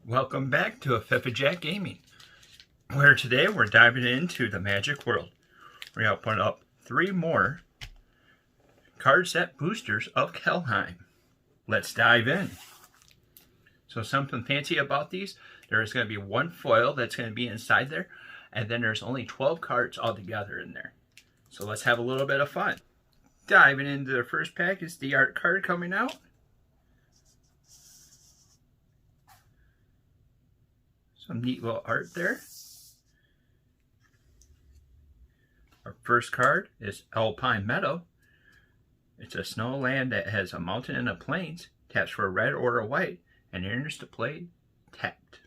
Welcome back to Fefa Jack Gaming, where today we're diving into the Magic World. We're going to open up 3 more card set boosters of Kaldheim. Let's dive in. So something fancy about these, there's going to be 1 foil that's going to be inside there, and then there's only 12 cards altogether in there. So let's have a little bit of fun. Diving into the first pack is the art card coming out. Some neat little art there. Our first card is Alpine Meadow. It's a snow land that has a mountain and a plains. Taps for a red or a white and enters the play tapped.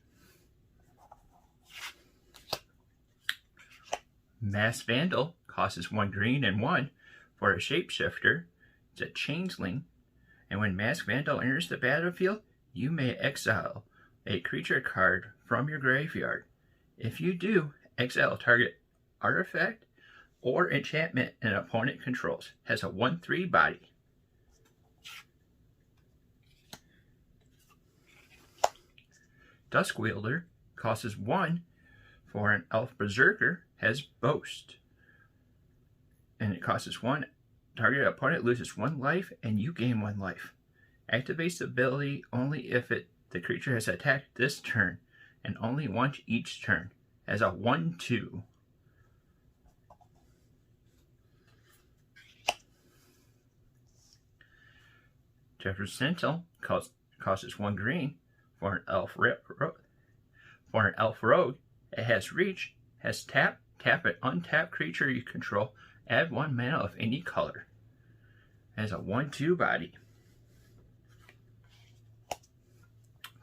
Mass Vandal costs 1 green and 1 for a shapeshifter. It's a changeling, and when Mass Vandal enters the battlefield, you may exile a creature card from your graveyard. If you do, exile a target artifact or enchantment an opponent controls. Has a 1/3 body. Duskwielder costs 1 for an elf berserker. Has boast, and it costs 1. Target opponent loses 1 life and you gain 1 life. Activates the ability only if the creature has attacked this turn, and only once each turn. As a 1/2. Jeffrey's Sentinel costs 1 green for an elf rogue. It has reach, has tap an untapped creature you control, add 1 mana of any color. Has a 1/2 body.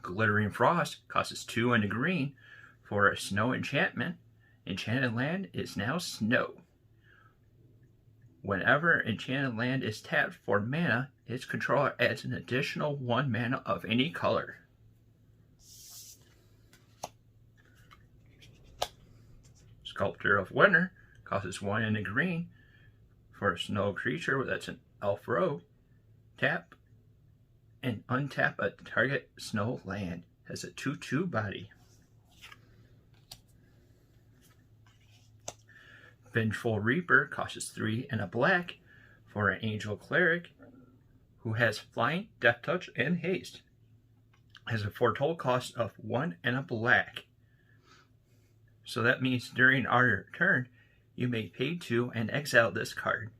Glittering Frost costs 2 and a green for a snow enchantment. Enchanted land is now snow. Whenever enchanted land is tapped for mana, its controller adds an additional 1 mana of any color. Sculptor of Winter costs 1 and a green for a snow creature that's an elf rogue. Tap and untap a target snow land. Has a 2/2 body. Vengeful Reaper costs 3 and a black for an angel cleric who has flying, death touch, and haste. Has a foretold cost of 1 and a black. So that means during our turn, you may pay 2 and exile this card.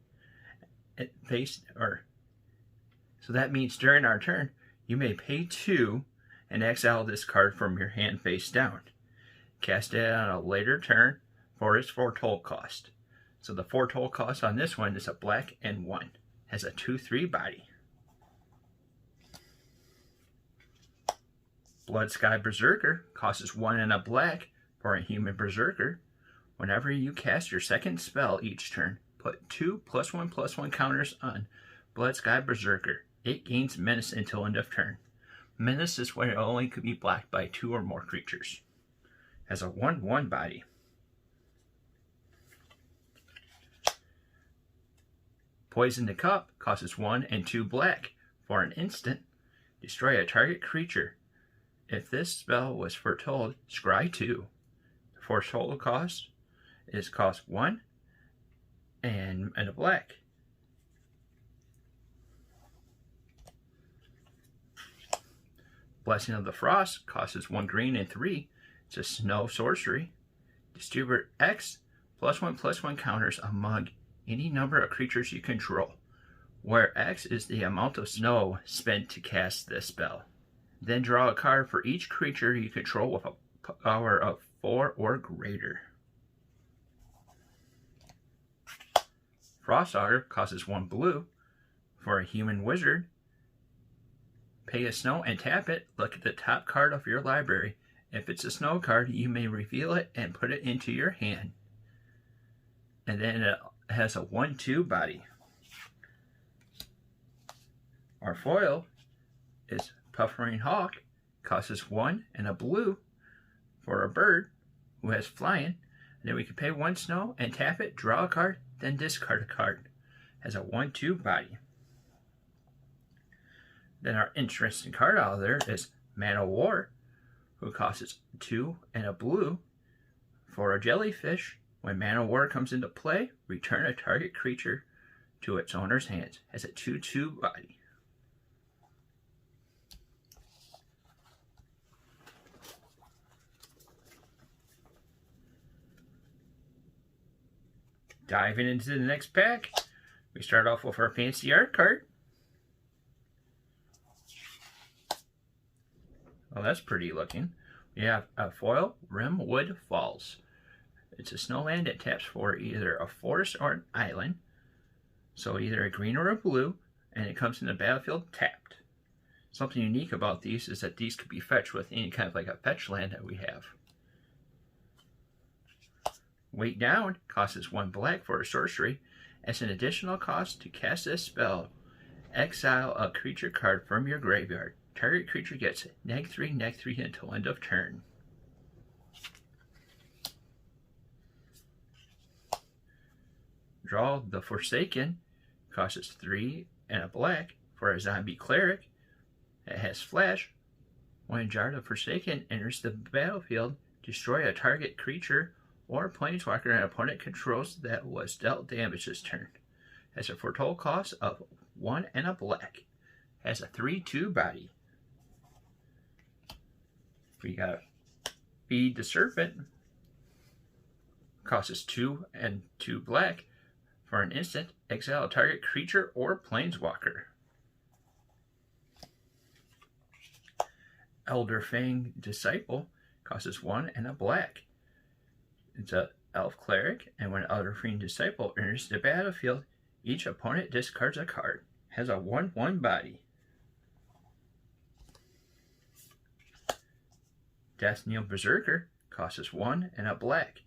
So that means during our turn, you may pay 2 and exile this card from your hand face down. Cast it on a later turn for its foretold cost. So the foretold cost on this one is a black and 1. Has a 2/3 body. Bloodsky Berserker costs 1 and a black for a human berserker. Whenever you cast your second spell each turn, put 2 +1/+1 counters on Bloodsky Berserker. It gains menace until end of turn. Menace is when it only could be blocked by 2 or more creatures. Has a 1/1 body. Poison the Cup costs 1 and 2 black for an instant. Destroy a target creature. If this spell was foretold, scry 2. The foretold cost is cost 1 and a black. Blessing of the Frost costs 1 green and 3. It's a snow sorcery. Distribute X +1/+1 counters among any number of creatures you control, where X is the amount of snow spent to cast this spell. Then draw a card for each creature you control with a power of 4 or greater. Frostaugur costs 1 blue for a human wizard. Pay a snow and tap it. Look at the top card of your library. If it's a snow card, you may reveal it and put it into your hand. And then it has a 1/2 body. Our foil is Puffering Hawk. Costs 1 and a blue for a bird who has flying. And then we can pay 1 snow and tap it, draw a card, then discard a card. Has a 1/2 body. Then our interesting card out of there is Man of War, who costs 2 and a blue. For a jellyfish, when Man of War comes into play, return a target creature to its owner's hands. Has a 2/2 body. Diving into the next pack, we start off with our fancy art card. Well, that's pretty looking. We have a foil Rimwood Falls. It's a snowland that taps for either a forest or an island. So either a green or a blue, and it comes in the battlefield tapped. Something unique about these is that these could be fetched with any kind of like a fetch land that we have. Weight down costs 1 black for a sorcery. As an additional cost to cast this spell, exile a creature card from your graveyard. Target creature gets -3/-3 until end of turn. Draw the Forsaken. Costs 3 and a black for a zombie cleric. It has flash. When Jar the Forsaken enters the battlefield, destroy a target creature or planeswalker an opponent controls that was dealt damage this turn. Has a foretold cost of 1 and a black. Has a 3/2 body. We got Feed the Serpent. Costs 2 and 2 black. For an instant, exile a target creature or planeswalker. Elder Fang Disciple costs 1 and a black. It's a elf cleric, and when Elder Fang Disciple enters the battlefield, each opponent discards a card. Has a 1/1 body. Deathknell Berserker costs 1 and a black.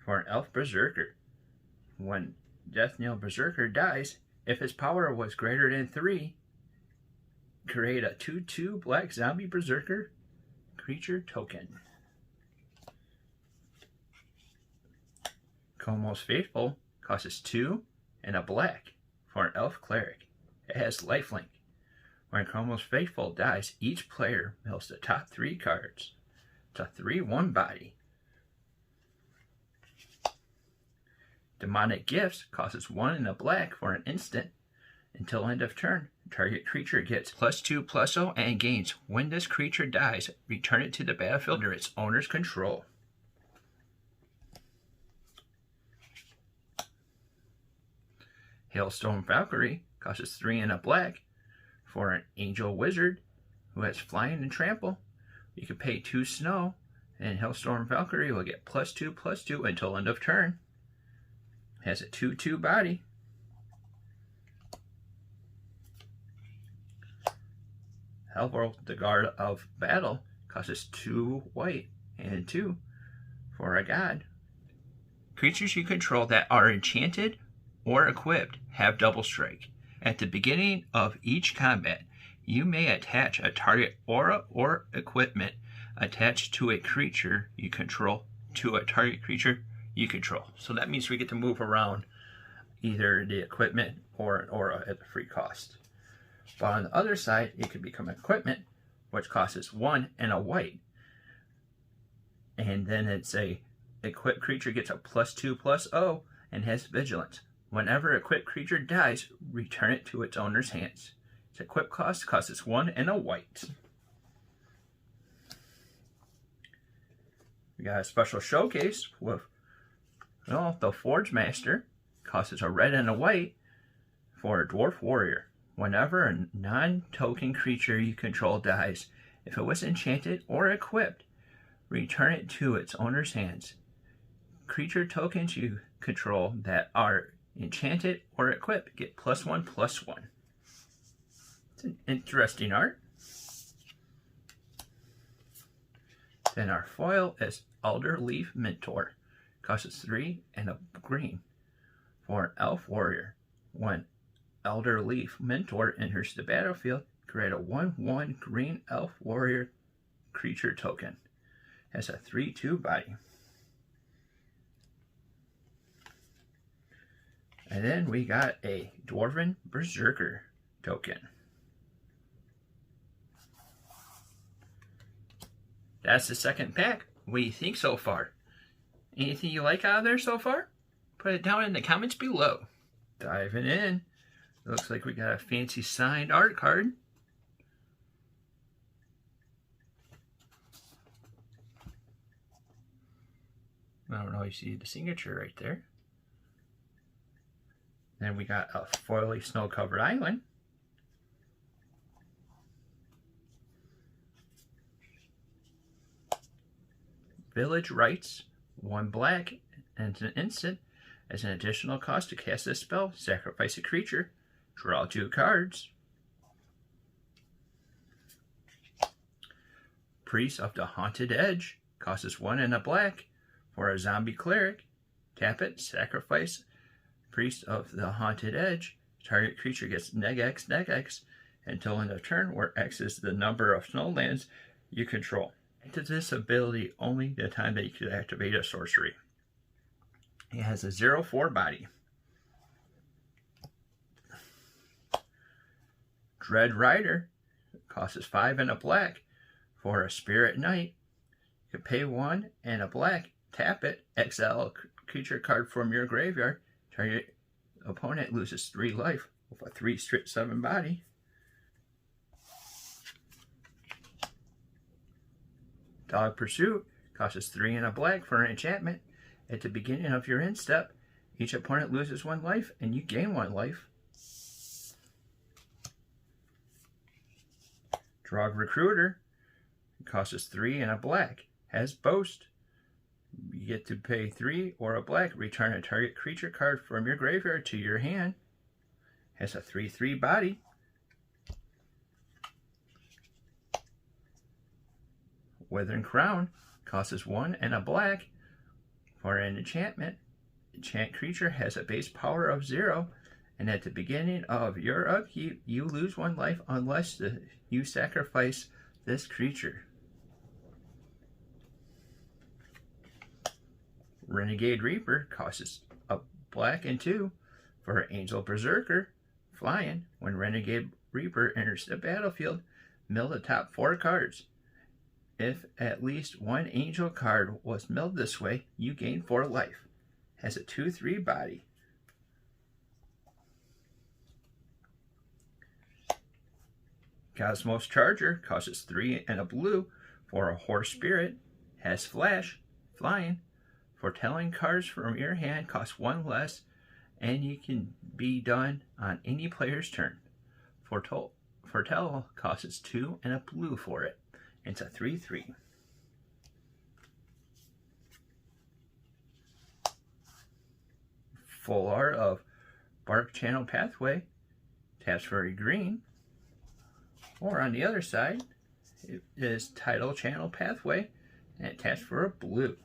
For an elf berserker, when Deathknell Berserker dies, if his power was greater than 3, create a 2/2 black zombie berserker creature token. Komo's Faithful costs 2 and a black for an elf cleric. It has lifelink. When Komo's Faithful dies, each player mills the top 3 cards. It's a 3/1 body. Demonic Gifts costs 1 and a black for an instant. Until end of turn, target creature gets +2/+0 and gains. When this creature dies, return it to the battlefield under its owner's control. Hailstorm Valkyrie costs 3 and a black for an Angel Wizard who has Flying and Trample. You can pay 2 snow, and Hailstorm Valkyrie will get +2/+2 until end of turn. Has a 2/2 body. Hellworld, the Guard of Battle, costs 2 white and 2 for a god. Creatures you control that are enchanted or equipped have double strike. At the beginning of each combat, you may attach a target aura or equipment attached to a creature you control to a target creature you control. So that means we get to move around either the equipment or an aura at a free cost. But on the other side, it can become equipment, which costs 1 and a white. And then it's a equipped creature gets a +2/+0 and has vigilance. Whenever equipped creature dies, return it to its owner's hands. Its equip cost costs 1 and a white. We got a special showcase with the Forge Master. Costs a red and a white for a Dwarf Warrior. Whenever a non-token creature you control dies, if it was enchanted or equipped, return it to its owner's hands. Creature tokens you control that are enchanted or equipped get +1/+1. It's an interesting art. Then our foil is Elder Leaf Mentor. Costs 3 and a green for an Elf Warrior. When Elder Leaf Mentor enters the battlefield, create a 1/1 green Elf Warrior creature token. Has a 3/2 body. And then we got a Dwarven Berserker token. That's the second pack. What do you think so far? Anything you like out of there so far? Put it down in the comments below. Diving in. Looks like we got a fancy signed art card. I don't know, you see the signature right there. Then we got a foily snow-covered island. Village Rites, 1 black, and an instant. As an additional cost to cast this spell, sacrifice a creature. Draw 2 cards. Priest of the Haunted Edge, costs 1 and a black. For a zombie cleric, tap it, sacrifice Priest of the Haunted Edge. Target creature gets -X until end of turn, where X is the number of snowlands you control. Active this ability only the time that you could activate a sorcery. It has a 0/4 body. Dread Rider costs 5 and a black. For a Spirit Knight, you can pay 1 and a black. Tap it, exile a creature card from your graveyard. Target opponent loses 3 life with a 3/7 body. Dog Pursuit costs 3 and a black for an enchantment. At the beginning of your end step, each opponent loses 1 life and you gain 1 life. Drog Recruiter costs 3 and a black. Has Boast. You get to pay 3 or a black. Return a target creature card from your graveyard to your hand. Has a 3/3 body. Withering Crown costs 1 and a black. For an enchantment, enchant creature has a base power of 0, and at the beginning of your upkeep, you lose 1 life unless you sacrifice this creature. Renegade Reaper costs a black and 2 for Angel Berserker. Flying, when Renegade Reaper enters the battlefield, mill the top 4 cards. If at least 1 angel card was milled this way, you gain 4 life. Has a 2/3 body. Cosmos Charger costs 3 and a blue for a Horse Spirit. Has Flash. Flying. Foretelling cards from your hand cost 1 less, and you can be done on any player's turn. Foretell costs 2 and a blue for it. It's a 3/3. Full art of Bark Channel Pathway. Taps for a green. Or on the other side, it is Tidal Channel Pathway, and it taps for a blue.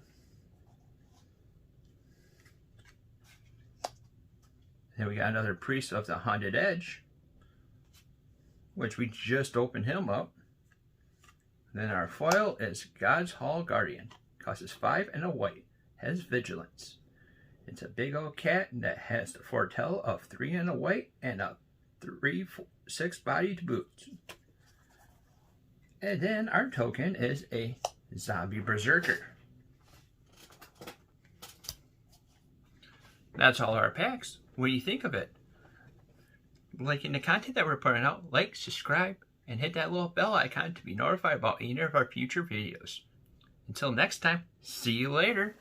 Then we got another Priest of the Haunted Edge, which we just opened him up. Then our foil is God's Hall Guardian. Costs 5 and a white. Has Vigilance. It's a big old cat that has the foretell of 3 and a white and a 3/6 body to boot. And then our token is a Zombie Berserker. That's all our packs. What do you think of it? Liking the content that we're putting out, like, subscribe, and hit that little bell icon to be notified about any of our future videos. Until next time, see you later.